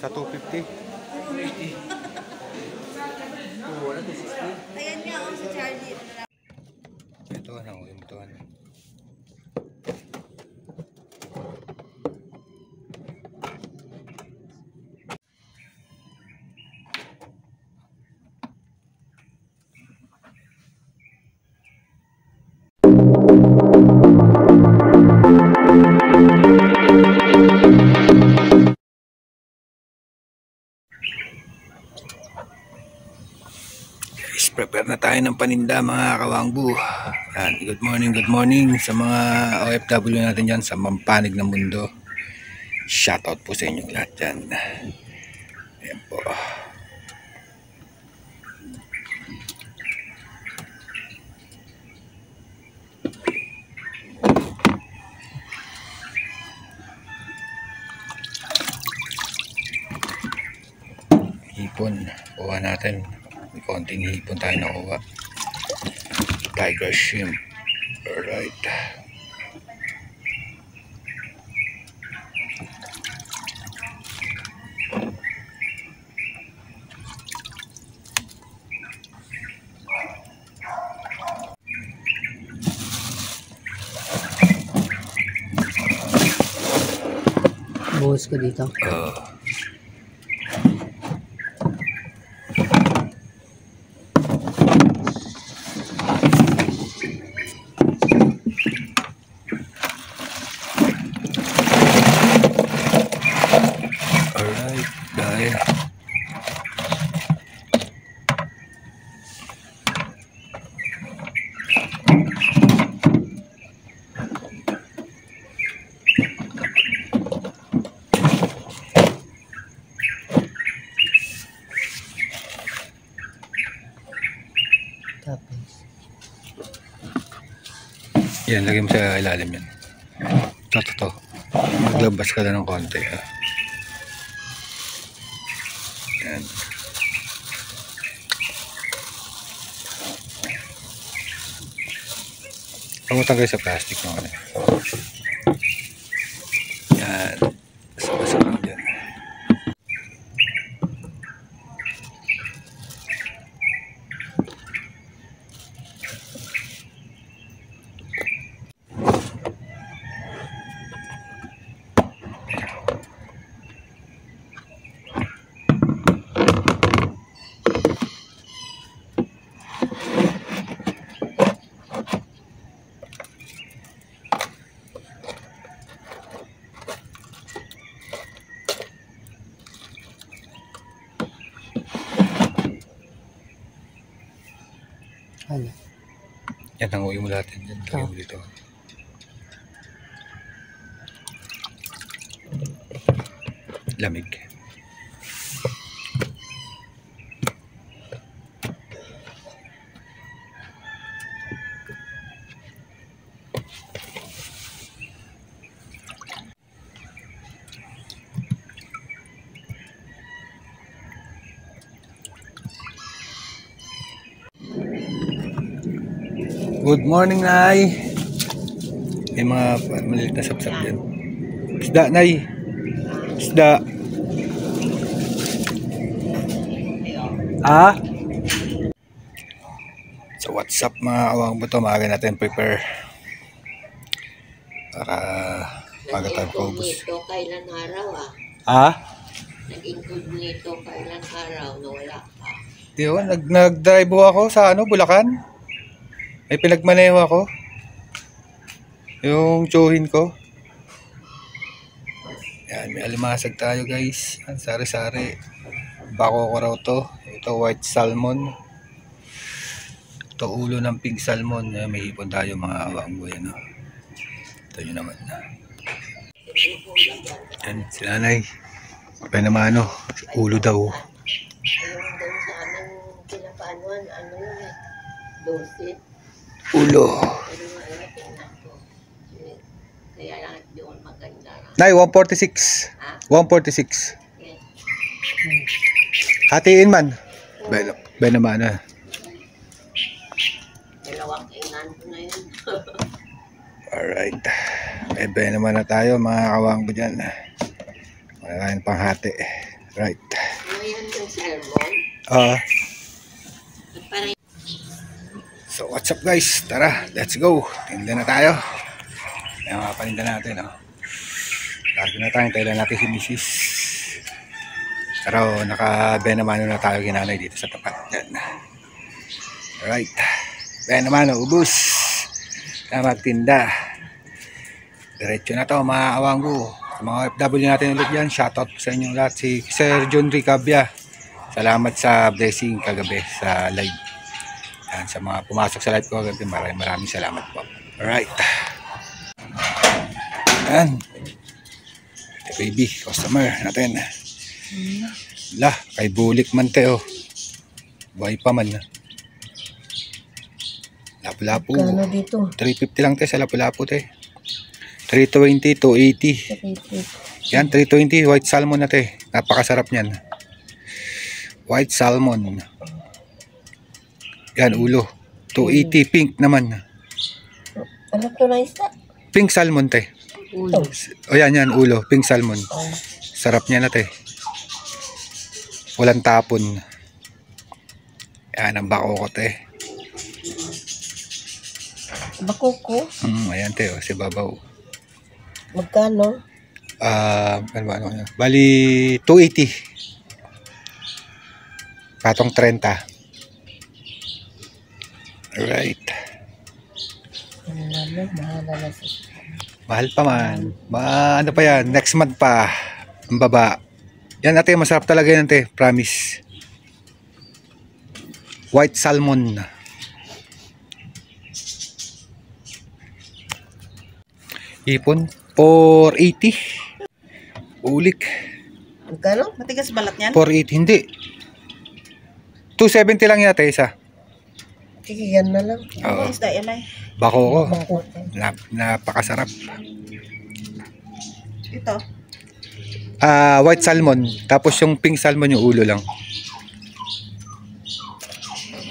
Sa 250. Wala, 260. Ayan nga, oh, sa Charlie. Ito, nangulim ito. Prepare na tayo ng paninda mga kawangbu. Yan, good morning sa mga OFW natin dyan sa mampanig ng mundo. Shoutout po sa inyo lahat dyan. Ayan po. Hipon, kuha natin. May konting hipon tayo nakuha. Tiger shrimp. Alright. Buhos ko dito. Alright, dahil Tapos, yan, lagay mo sa ilalim yan. Ito. Maglabas ka na ng konti. Yan. Pangutang kayo sa plastic mo. Yan. Basa lang dyan. ano? Yan, hanguin mo lahat yan. Lagay mo dito. Lamig. Good morning, Nay. May mga maliit na sapsap dyan. Isda, Nay. Isda. Ah? So what's up mga kawang buto? Maaga natin prepare. Para pagkatang paubos. Nag-incognito kailan araw Ah? Nag-incognito kailan araw na wala ka. Diyo, nag-drive ako sa Bulacan. May pinagmaneho ako. Yung tsuhin ko. Yan, may alimasag tayo guys. Yan, sari-sari. Bako ko raw to. Ito white salmon. Ito ulo ng pig salmon. Yan, may hipon tayo mga awang yan. Ito nyo naman. Yan, si nanay. Kaya naman ulo daw. Ayun doon sa aming pinapaanuan, ano yun eh, 12. Ulo. Pero wala, tingnan ko. Kaya lang doon maganda lang. Nay, 146. Ha? 146. Okay. Hatiin man. Bay naman Dalawang kainan ko na yun. Alright. Bay naman na tayo mga kawang ko dyan. Marakain pang hati. Right. Ngayon yung salmon. Ah, Parang so what's up guys? Tara, let's go. Tinda na tayo. Yung mga paninda natin, oh. Lagi na tayo, tayo lang natin si Mrs. Pero naka-benamano na tayo ginanay dito sa tapat. Yan. Alright. Benamano, ubus. Kaya magtinda. Diretso na to mga awanggo. Sa mga FW natin ulit yan, shoutout sa inyong lahat. Si Sir John Ricabia. Salamat sa blessing kagabi sa live. Yan, sa mga pumasok sa live ko kagabi, maraming salamat po. Alright. Yan. Ito baby, customer natin. Lah, kay bulik man te, oh. Buhay pa man. Lapu-lapu. Kano dito? 350 lang te sa lapu-lapu te. 320 to 80. Yan, 320 white salmon na te. Napakasarap niyan. White salmon. Yan, ulo. 280 pink naman. Ano to na isda? Pink salmon te. Ulo. O yan, ulo. Pink salmon. Sarap niya na te. Walang tapon. Yan, ang bako ko te. Bakoko? Ayan te, oh, si Babaw. Magkano? Ano, bali 280. Patong 30. Alright. Mahal pa man. Ano pa yan? Next month pa. Ang baba. Yan ate, masarap talaga yan ate. Promise. White salmon. Ipon. 480. Ulik. Magkano? Matigas balat niyan? 480. Hindi. 270 lang yata isa. Kikigan na lang. Oo. Isda yan ay. Bako ko. Bakoko. Napakasarap. Ito. White salmon. Tapos yung pink salmon yung ulo lang.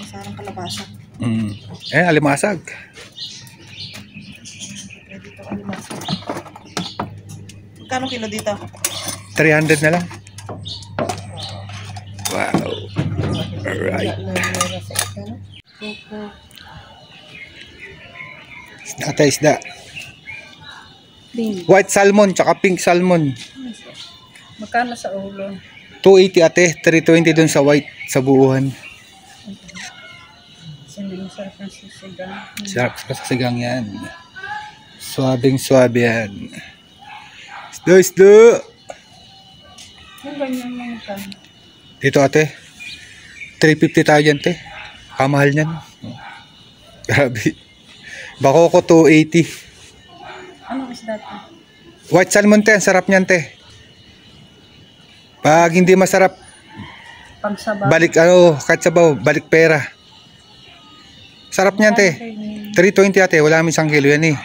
Masarang kalabasa. Alimasag. Pwede ito alimasa. Magkano kilo dito? 300 na lang. Wow. Alright. Isda. White salmon tsaka pink salmon. Magkano sa ulo? 280 ate. 320 dun sa white sa buuhan. Hindi masarap ng sisigang. Sarap sa sigang yan. Swabing swabe yan. Isda. Yung ganyan lang ka. Dito ate. 350 tayo dyan te. Kamahal niyan. Grabe. Bako ko 280. Anong isda ito? White salmon te. Ang sarap niyan te. Pag hindi masarap, Pagsabaw. balik kahit sabaw, balik pera. Sarap niyan te. 320 ate. Wala kami 1 kilo yan eh.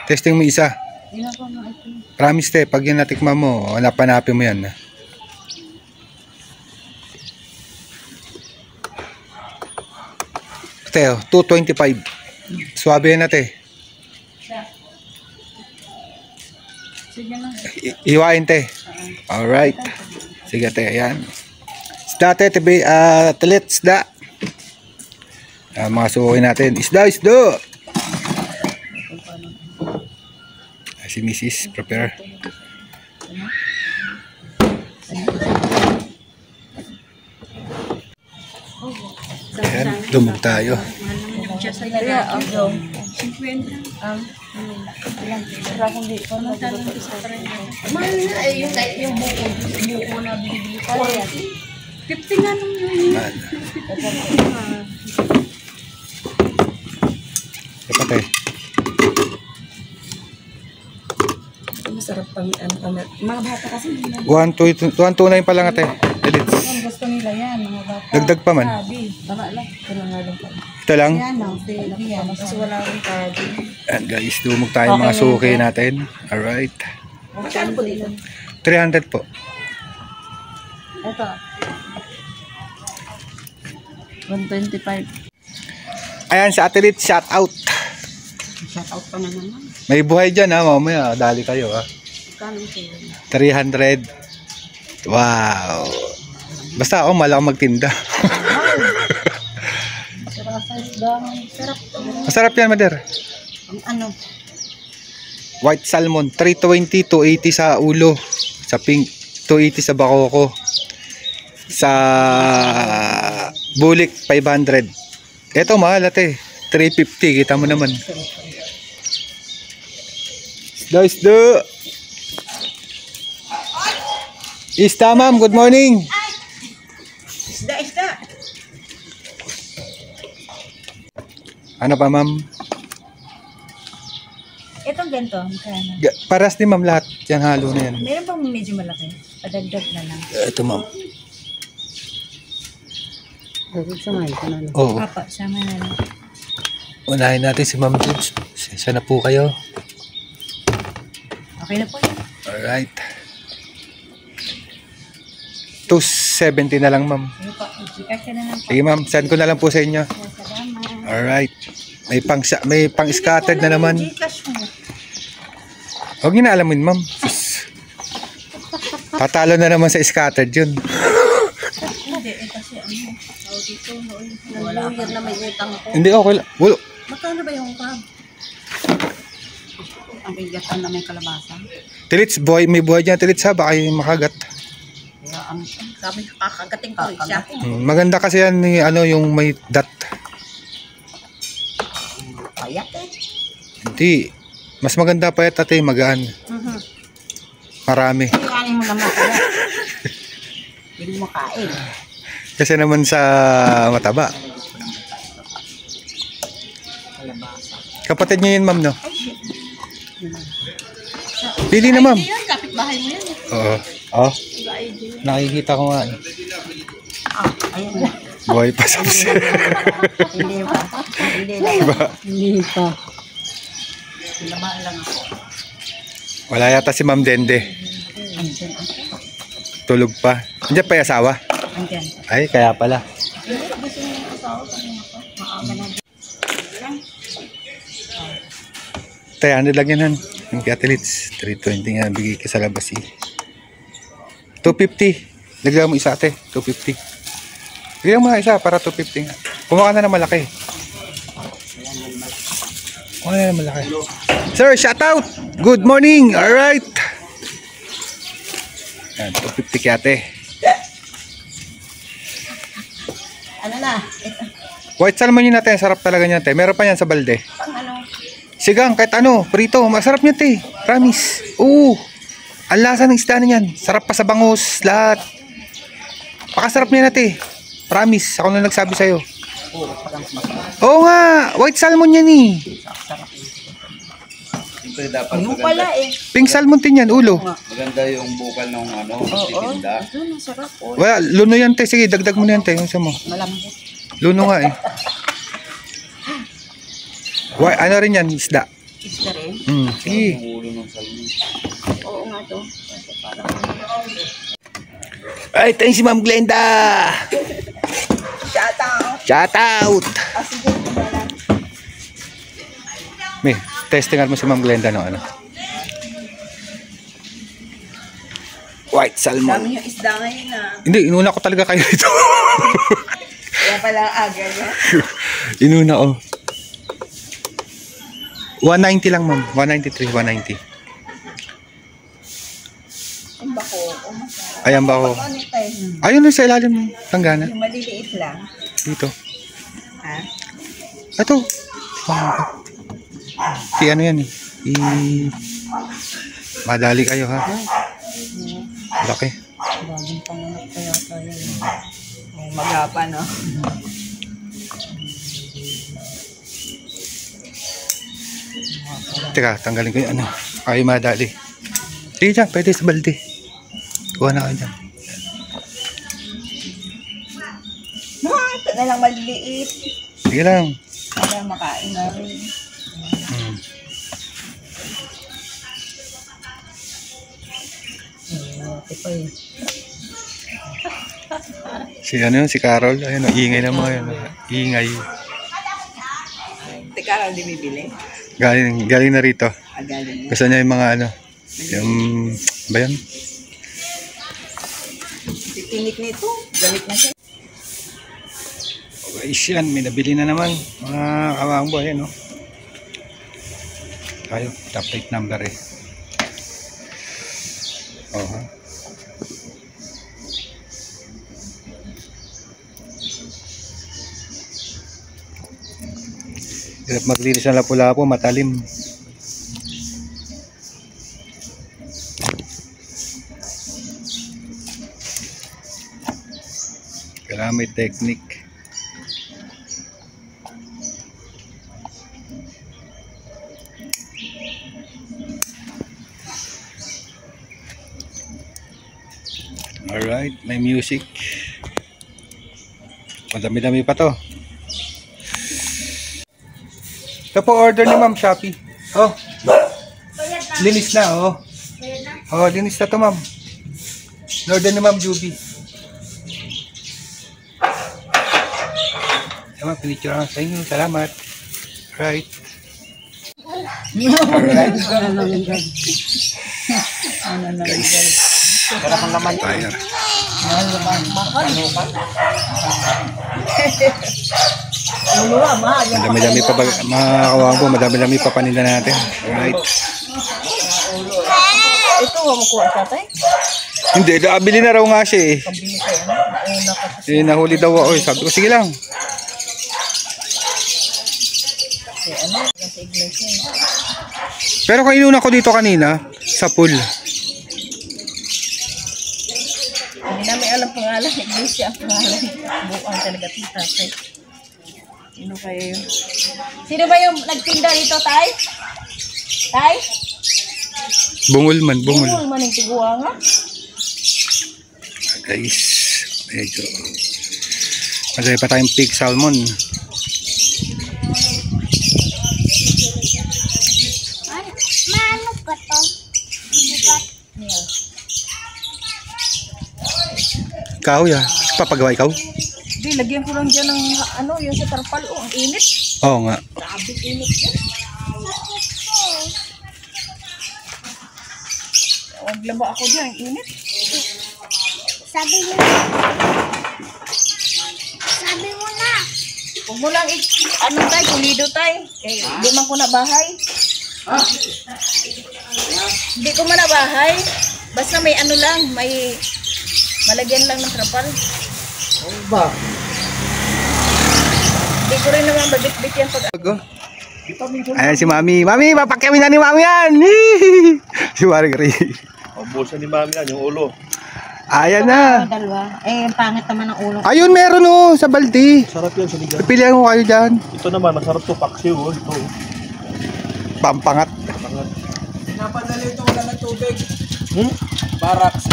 Testing mo isa. Ina ko na ito. Promise te. Pag yan natikma mo, hanap-hanapin mo yan. Te, 225. Swabe yan na te. Sige na. Iwain te. Alright. Sige te, ayan. Isda te, telit, isda. Mga sukoy natin. Isda. Si Mrs. Prepare. Ayan, dumog tayo. Kaya ako. 50. Mahal na yung buko na binibili pa. 50 nga nung yun. Man. Dapat eh. Masarap pang mga bata kasi. 129 pa lang ate. Edits. Gusto nila yan, mga bata. Dagdag pa man. Tama lang. Ito lang nga lang pa. Ito lang. Yan o. Yan. Kasi wala akong kabi. Ayan guys, dumog tayo mga suki natin. Alright. Saan po dito? 300 po. Ito. 125. Ayan sa athlete, shout out. Shout out pa naman. May buhay dyan ha, mamaya dali kayo ha. Kano sila? 300 Wow. Basta ako mahal ako magtinda. Sarap sa isdang. Sarap to. Masarap yan, Mader. Ang ano? White salmon, 320, 280 sa ulo. Sa pink, 280 sa bakoko. Sa bulik, 500. Ito mahal ate, 350. Kita mo naman. Isda. Isda, ma'am. Good morning. Isda. Ano pa, ma'am? Itong ganito, magkano? Paras din, ma'am, lahat. Yan, halo na yan. Meron bang medyo malaki? Padagdag na lang. Ito, ma'am. Samahin ko na. Oo. Papa, sama na lang. Unahin natin si Ma'am Judes. Sana po kayo. Okay na po yun. Alright. 270 na lang, ma'am. Sige po, i-cash ka na lang po. Sige, ma'am. Send ko na lang po sa inyo. Salamat. Alright. May pang scattered na naman. I-cash mo. Huwag niyo na alamin, ma'am. Sus. Tatalo na naman sa scattered yun. Hindi, kasi ano, tao dito, wala year na may utang ako. Hindi, okay lang. Wala. Magkano ba yung crab? Ang bigatan na may kalabasa. Tilits, may buhay dyan, Tilits, ha. Baka yung makagat. Kaya ang sabi kakagating ko siya. Maganda kasi yan, yung may dot. Payat eh. Hindi. Mas maganda pa yan, tate, magaan. Marami. Kayanin mo naman kaya. Hindi mo kain. Kasi naman sa mataba. Kapatid niyo yun, ma'am, no? Pili na, ma'am. Yun, kapit bahay mo yun. Oo. Oh. Nakikita ko nga. Ayun na. Buhay pa sa Hindi pa. Hindi lang. Hindi pa. Lamaan lang ako. Wala yata si Ma'am Dende. Andyan. Tulog pa. Andiyan pa yung asawa? Andyan. Ay, kaya pala. Hindi, gusto niya yung asawa. Maaga na. Tay, ano lang yan, han? Yung athletes. 320 nga, bigay ka sa labas eh. 250. Lagyan mo isa, ate. 250. Lagyan mo na isa para 250 nga. Kumuha ka na ng malaki. Kumuha na ng malaki. Sir, shout out! Good morning! Alright! Yan, 250 kaya, ate. Ano na? Ito. White salmon yun natin. Sarap talaga niyan, te. Meron pa yan sa balde. Pang ano? Sigang, kahit ano, prito, masarap niya, te. Promise. Oo. Ang lasa ng isda na yan. Sarap pa sa bangus, lahat. Pakasarap niya na, te. Promise. Ako na nagsabi sa'yo. Oo nga. White salmon yan, eh. Siyempre dapat Yung pala eh. Pink salmon din yan, ulo. maganda yung bukal ng titinda. Ito, masarap po. Wala, luno yan, te. Sige, dagdag mo na yan, te. Yung isa mo. Malambot. Luno nga, eh. Ano rin yan, isda. Isda rin. Sige. Yung ulo ng salmon. Oo nga to. Kasi parang Ay, tayo si Ma'am Glenda. shout out. Shout out. Sige, wala. May, testingan mo si Ma'am Glenda, no? Ano? White salmon. Dami yung isda ngayon na. Hindi, inuna ko talaga kayo ito. Kaya pala aga niya. Inuna ko. 190 lang, ma'am. 193, 190. Ang bako. Oh, masarap. Ayan ba ako? Ano ito eh? Ayun na sa ilalim ng tanggana. Yung maliliit lang. Dito. Ha? Ito. Ano yan eh. Madali kayo, ha? Laki. Bagong panganak kaya tayo. Magapa, no? Teka, tanggalin ko yung ano. Ay, madali. Sige dyan, pwede sa balde. Kuha na kayo dyan. Ito na lang maliliit. Sige lang. Para makain na rin. Ito pa eh. Si ano yun, si Carol. Ayun, ingay na mga yun. Ingay. Teka, hindi bibili. Galing na rito. Agaling mo. Gusto niya yung mga ano. Yung, ba yan? tinik nito. Galit na siya. Guys, yan, may nabili na naman mga kawang boy, no? Tayo, top plate number eh. Oh, hirap maglinis ng lapu-lapu, matalim. Kailangan may technique. Alright, may music. Madami-dami pa to. Ito po order ni Ma'am Shopee. Oh. Linis na, oh. Oh, linis na to, Ma'am. Order ni Ma'am Juby. Ma'am, pinicture ako sa inyo. Salamat. Alright. Alright. Guys. Fire. Madami-dami pa mga kawang po, madami-dami pa paninda natin. Alright. Ito, makuha tatay. Hindi, abili na raw nga siya eh. Pambili kayo, ano? Nauna ka kasi. Eh, nahuli daw ako eh. Sabi ko, sige lang. Ano? Sa iglesia. Pero kainuna ko dito kanina, sa pool. Hindi namin alam pangalan. Iglesia ang pangalan. Buang talaga ito tatay. Sino kayo yun? Sino ba yung nagtinda dito, tay? Tay? Bungol man, bungol. Bungol man yung tiguwa nga. Guys, medyo madami pa tayong pig salmon. Maano ka to? Ikaw ya, papagawa ikaw? Hindi, lagyan ko lang dyan ng ano, yung sa tarpal. Oh, ang init. Oo nga. Grabe init dyan. Maglaba ako dyan, ang init. Sabi mo na. Huwag mo lang ano tayo, pulido tayo. Eh, hindi man ko na bahay. Hindi ko man na bahay. Basta may ano lang, may malagyan lang ng trapal. Ano ba? Hindi ko rin naman babit-bit yan pag... Ayan si Mami. Mami, mapakyamin na ni Mami yan. Si Margaret. Ang bulsa ni Mami yan, yung ulo. Ayan na. Dalawa. Eh, pangit naman ang ulo. Ayun, meron oh, sa baldi. Sarap yan sa liga. Pilihan ko kayo dyan. Ito naman, masarap to paksiw. Oh. Ito. Pampangat. Napadali ito wala ng tubig. Barracks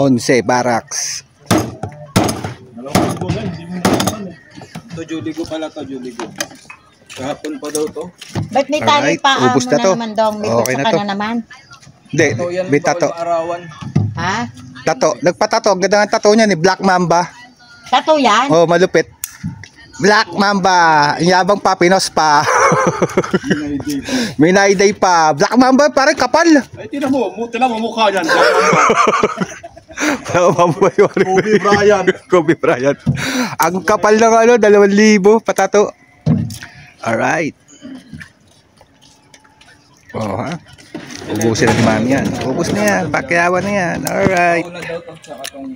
11 barracks. Dalawang ko nga, hindi mo naman eh. Ito Juligo pala to, Juligo. Kahapon pa daw to. Ba't may tali Alright, pa? ubos na Mo to. naman dong. May Okay gusto na ka to. na naman. Hindi, Ito yan, may tato. bawal maarawan. Ha? Tato. Nagpatato. Ang ganda ng tato niya ni Black Mamba. Tato yan? Oh, malupit. Black Mamba. Ang yabang pa, pinos pa. May naiday pa. Black Mamba, parang kapal. Ay, tinan mo mukha yan. Kobe Bryant. Kobe Bryant. Ang kapal ng ano, 2,000 patato. Alright. Oh, ha? Ubusin na ni Mami yan. Ubus na yan. Pakyawan na yan. Alright. Una daw to sa katong